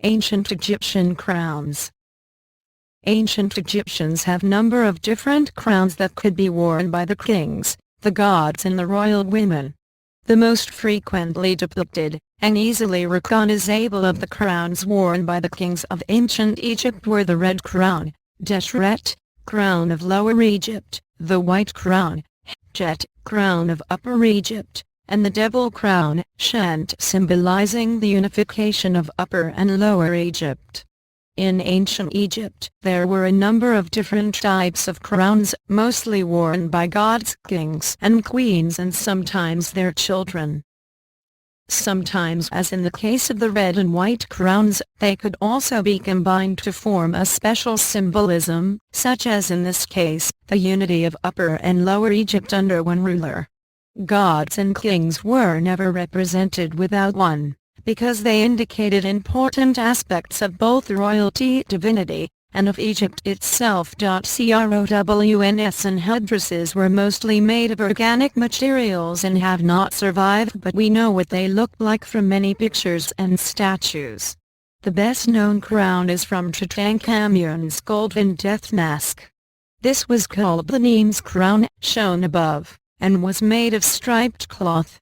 Ancient Egyptian crowns. Ancient Egyptians have number of different crowns that could be worn by the kings, the gods and the royal women. The most frequently depicted, and easily recognizable of the crowns worn by the kings of ancient Egypt were the red crown, Deshret, crown of Lower Egypt, the white crown, Hedjet, crown of Upper Egypt, and the devil crown, Pshent, symbolizing the unification of Upper and Lower Egypt. In ancient Egypt, there were a number of different types of crowns, mostly worn by gods, kings and queens, and sometimes their children. Sometimes, as in the case of the red and white crowns, they could also be combined to form a special symbolism, such as in this case, the unity of Upper and Lower Egypt under one ruler. Gods and kings were never represented without one, because they indicated important aspects of both royalty, divinity, and of Egypt itself. Crowns and headdresses were mostly made of organic materials and have not survived, but we know what they looked like from many pictures and statues. The best known crown is from Tutankhamun's golden death mask. This was called the Nemes crown, shown above, and was made of striped cloth.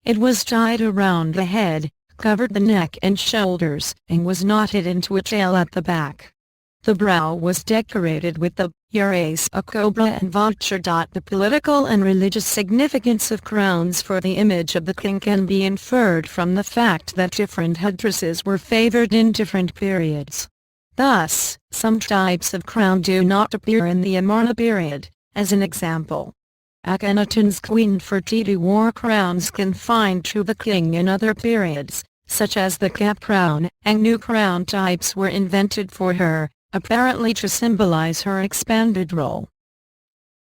It was tied around the head, covered the neck and shoulders, and was knotted into a tail at the back. The brow was decorated with the urace, a cobra and vulture. The political and religious significance of crowns for the image of the king can be inferred from the fact that different headdresses were favored in different periods. Thus, some types of crown do not appear in the Amarna period, as an example. Akhenaten's Queen Nefertiti wore crowns confined to the king in other periods, such as the cap crown, and new crown types were invented for her, apparently to symbolize her expanded role.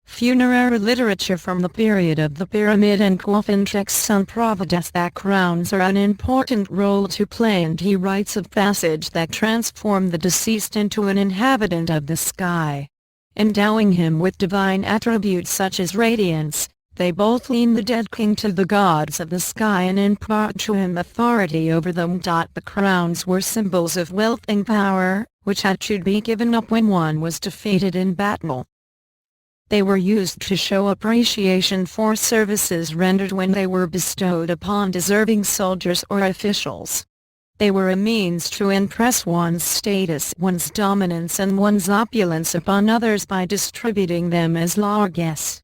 Funerary literature from the period of the pyramid and coffin texts on providence that crowns are an important role to play in the rites of passage that transform the deceased into an inhabitant of the sky. Endowing him with divine attributes such as radiance, they both lean the dead king to the gods of the sky and impart to him authority over them. The crowns were symbols of wealth and power, which had to be given up when one was defeated in battle. They were used to show appreciation for services rendered when they were bestowed upon deserving soldiers or officials. They were a means to impress one's status, one's dominance and one's opulence upon others by distributing them as largesse.